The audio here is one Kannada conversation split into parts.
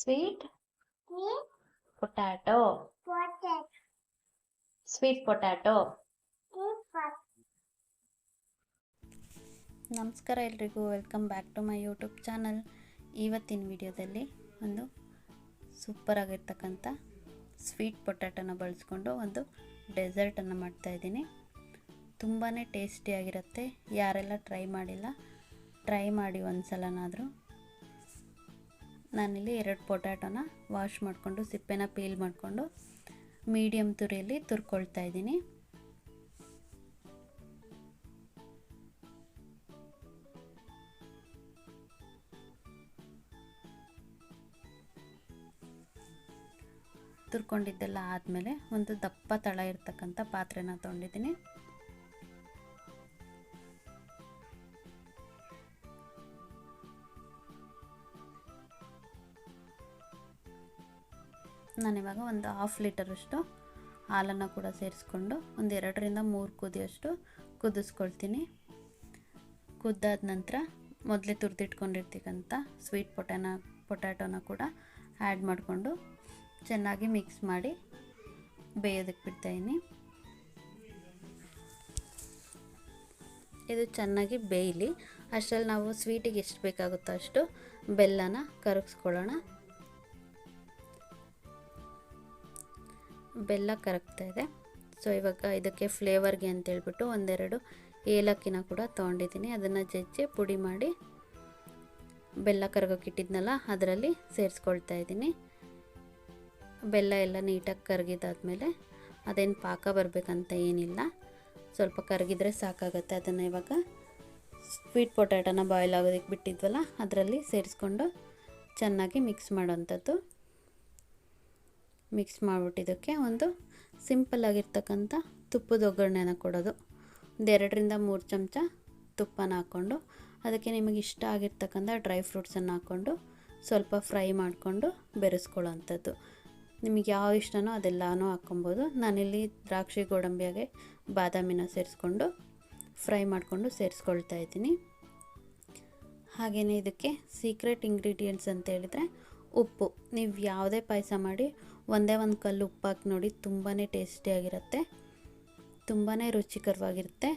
Sweet potato. Sweet potato. ನಮಸ್ಕಾರ ಎಲ್ರಿಗೂ, welcome back to my YouTube channel. ಇವತ್ತಿನ ವಿಡಿಯೋದಲ್ಲಿ ಒಂದು ಸೂಪರ್ ಆಗಿರ್ತಕ್ಕಂಥ ಸ್ವೀಟ್ ಪೊಟ್ಯಾಟೋನ ಬಳಸ್ಕೊಂಡು ಒಂದು ಡೆಸರ್ಟನ್ನು ಮಾಡ್ತಾಯಿದ್ದೀನಿ. ತುಂಬಾ ಟೇಸ್ಟಿಯಾಗಿರುತ್ತೆ. ಯಾರೆಲ್ಲ ಟ್ರೈ ಮಾಡಿಲ್ಲ, ಟ್ರೈ ಮಾಡಿ ಒಂದು ಸಲನಾದರೂ. ನಾನಿಲ್ಲಿ 2 ಪೊಟ್ಯಾಟೋನ ವಾಶ್ ಮಾಡಿಕೊಂಡು ಸಿಪ್ಪೆನ ಪೀಲ್ ಮಾಡಿಕೊಂಡು ಮೀಡಿಯಮ್ ತುರಿಯಲ್ಲಿ ತುರ್ಕೊಳ್ತಾ ಇದ್ದೀನಿ. ತುರ್ಕೊಂಡಿದ್ದೆಲ್ಲ ಆದಮೇಲೆ ಒಂದು ದಪ್ಪ ತಳ ಇರ್ತಕ್ಕಂಥ ಪಾತ್ರೆನ ತೊಗೊಂಡಿದ್ದೀನಿ. ನಾನಿವಾಗ ಒಂದು 1/2 ಲೀಟರಷ್ಟು ಹಾಲನ್ನು ಕೂಡ ಸೇರಿಸ್ಕೊಂಡು ಒಂದು 2ರಿಂದ 3 ಕುದಿಯಷ್ಟು ಕುದಿಸ್ಕೊಳ್ತೀನಿ. ಕುದ್ದಾದ ನಂತರ ಮೊದಲೇ ತುರಿದಿಟ್ಕೊಂಡಿರ್ತಕ್ಕಂಥ ಸ್ವೀಟ್ ಪೊಟ್ಯಾಟೋನ ಕೂಡ ಆ್ಯಡ್ ಮಾಡಿಕೊಂಡು ಚೆನ್ನಾಗಿ ಮಿಕ್ಸ್ ಮಾಡಿ ಬೇಯೋದಕ್ಕೆ ಬಿಡ್ತಾಯಿದ್ದೀನಿ. ಇದು ಚೆನ್ನಾಗಿ ಬೇಯಲಿ. ಅಷ್ಟರಲ್ಲಿ ನಾವು ಸ್ವೀಟಿಗೆ ಎಷ್ಟು ಬೇಕಾಗುತ್ತೋ ಅಷ್ಟು ಬೆಲ್ಲನ ಕರಗಿಸ್ಕೊಳ್ಳೋಣ. ಬೆಲ್ಲ ಕರಗ್ತಾ ಇದೆ. ಸೊ ಇವಾಗ ಇದಕ್ಕೆ ಫ್ಲೇವರ್ಗೆ ಅಂತೇಳ್ಬಿಟ್ಟು 1-2 ಏಲಕ್ಕಿನ ಕೂಡ ತೊಗೊಂಡಿದ್ದೀನಿ. ಅದನ್ನು ಜಜ್ಜಿ ಪುಡಿ ಮಾಡಿ ಬೆಲ್ಲ ಕರಗೋಕ್ಕಿಟ್ಟಿದ್ನಲ್ಲ ಅದರಲ್ಲಿ ಸೇರಿಸ್ಕೊಳ್ತಾ ಇದ್ದೀನಿ. ಬೆಲ್ಲ ಎಲ್ಲ ನೀಟಾಗಿ ಕರಗಿದಾದ್ಮೇಲೆ ಅದೇನು ಪಾಕ ಬರಬೇಕಂತ ಏನಿಲ್ಲ, ಸ್ವಲ್ಪ ಕರಗಿದ್ರೆ ಸಾಕಾಗುತ್ತೆ. ಅದನ್ನು ಇವಾಗ ಸ್ವೀಟ್ ಪೊಟ್ಯಾಟೋನ ಬಾಯ್ಲ್ ಆಗೋದಕ್ಕೆ ಬಿಟ್ಟಿದ್ವಲ್ಲ ಅದರಲ್ಲಿ ಸೇರಿಸ್ಕೊಂಡು ಚೆನ್ನಾಗಿ ಮಿಕ್ಸ್ ಮಾಡೋವಂಥದ್ದು. ಮಿಕ್ಸ್ ಮಾಡಿಬಿಟ್ಟಿದ್ದಕ್ಕೆ ಒಂದು ಸಿಂಪಲ್ ಆಗಿರ್ತಕ್ಕಂಥ ತುಪ್ಪದ ಒಗ್ಗರಣೆನ ಕೊಡೋದು. 2ರಿಂದ 3 ಚಮಚ ತುಪ್ಪನ ಹಾಕ್ಕೊಂಡು ಅದಕ್ಕೆ ನಿಮಗೆ ಇಷ್ಟ ಆಗಿರ್ತಕ್ಕಂಥ ಡ್ರೈ ಫ್ರೂಟ್ಸನ್ನು ಹಾಕ್ಕೊಂಡು ಸ್ವಲ್ಪ ಫ್ರೈ ಮಾಡಿಕೊಂಡು ಬೆರೆಸ್ಕೊಳ್ಳೋವಂಥದ್ದು. ನಿಮಗೆ ಯಾವ ಇಷ್ಟನೋ ಅದೆಲ್ಲನೂ ಹಾಕ್ಕೊಬೋದು. ನಾನಿಲ್ಲಿ ದ್ರಾಕ್ಷಿ ಗೋಡಂಬಿಯಾಗೆ ಬಾದಾಮಿನ ಸೇರಿಸ್ಕೊಂಡು ಫ್ರೈ ಮಾಡಿಕೊಂಡು ಸೇರಿಸ್ಕೊಳ್ತಾ ಇದ್ದೀನಿ. ಹಾಗೆಯೇ ಇದಕ್ಕೆ ಸೀಕ್ರೆಟ್ ಇಂಗ್ರೀಡಿಯೆಂಟ್ಸ್ ಅಂತ ಹೇಳಿದರೆ ಉಪ್ಪು. ನೀವು ಯಾವುದೇ ಪಾಯಸ ಮಾಡಿ ಒಂದೇ ಒಂದು ಕಲ್ಲು ಉಪ್ಪು ಹಾಕಿ ನೋಡಿ, ತುಂಬಾ ಟೇಸ್ಟಿಯಾಗಿರುತ್ತೆ, ತುಂಬಾ ರುಚಿಕರವಾಗಿರುತ್ತೆ.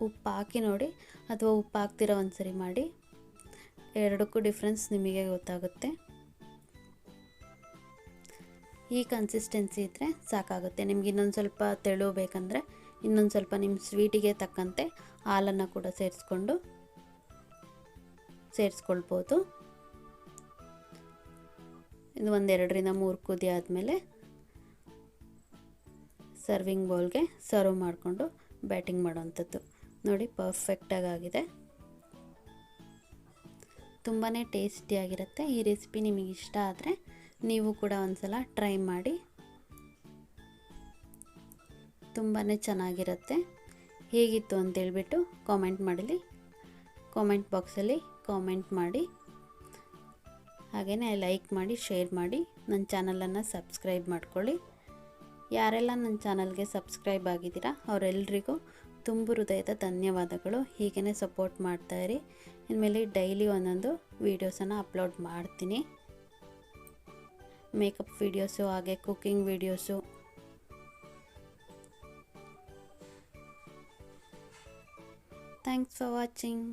ಉಪ್ಪು ಹಾಕಿ ನೋಡಿ, ಅಥವಾ ಉಪ್ಪು ಹಾಕ್ತಿರೋ ಒಂದ್ಸರಿ ಮಾಡಿ, ಎರಡಕ್ಕೂ ಡಿಫ್ರೆನ್ಸ್ ನಿಮಗೆ ಗೊತ್ತಾಗುತ್ತೆ. ಈ ಕನ್ಸಿಸ್ಟೆನ್ಸಿ ಇದ್ದರೆ ಸಾಕಾಗುತ್ತೆ. ನಿಮ್ಗೆ ಇನ್ನೊಂದು ಸ್ವಲ್ಪ ತೆಳು ಬೇಕಂದರೆ ಇನ್ನೊಂದು ಸ್ವಲ್ಪ ನಿಮ್ಮ ಸ್ವೀಟಿಗೆ ತಕ್ಕಂತೆ ಹಾಲನ್ನು ಕೂಡ ಸೇರಿಸ್ಕೊಳ್ಬೋದು. ಇದು 1-2ರಿಂದ 3 ಕುದಿ ಆದಮೇಲೆ ಸರ್ವಿಂಗ್ ಬೌಲ್ಗೆ ಸರ್ವ್ ಮಾಡಿಕೊಂಡು ಬ್ಯಾಟಿಂಗ್ ಮಾಡೋವಂಥದ್ದು. ನೋಡಿ, ಪರ್ಫೆಕ್ಟಾಗಿ ಆಗಿದೆ. ತುಂಬಾ ಟೇಸ್ಟಿಯಾಗಿರುತ್ತೆ. ಈ ರೆಸಿಪಿ ನಿಮಗೆ ಇಷ್ಟ ಆದರೆ ನೀವು ಕೂಡ ಒಂದ್ಸಲ ಟ್ರೈ ಮಾಡಿ. ತುಂಬಾ ಚೆನ್ನಾಗಿರುತ್ತೆ. ಹೇಗಿತ್ತು ಅಂತೇಳ್ಬಿಟ್ಟು ಕಾಮೆಂಟ್ ಬಾಕ್ಸಲ್ಲಿ ಕಾಮೆಂಟ್ ಮಾಡಿ. ಹಾಗೆಯೇ ಲೈಕ್ ಮಾಡಿ, ಶೇರ್ ಮಾಡಿ, ನನ್ನ ಚಾನಲನ್ನು ಸಬ್ಸ್ಕ್ರೈಬ್ ಮಾಡ್ಕೊಳ್ಳಿ. ಯಾರೆಲ್ಲ ನನ್ನ ಚಾನಲ್ಗೆ ಸಬ್ಸ್ಕ್ರೈಬ್ ಆಗಿದ್ದೀರಾ ಅವರೆಲ್ಲರಿಗೂ ತುಂಬ ಹೃದಯದ ಧನ್ಯವಾದಗಳು. ಹೀಗೇ ಸಪೋರ್ಟ್ ಮಾಡ್ತಾಯಿರಿ. ಇನ್ಮೇಲೆ ಡೈಲಿ ಒಂದೊಂದು ವೀಡಿಯೋಸನ್ನು ಅಪ್ಲೋಡ್ ಮಾಡ್ತೀನಿ. ಮೇಕಪ್ ವೀಡಿಯೋಸು, ಹಾಗೆ cooking videos. Thanks for watching.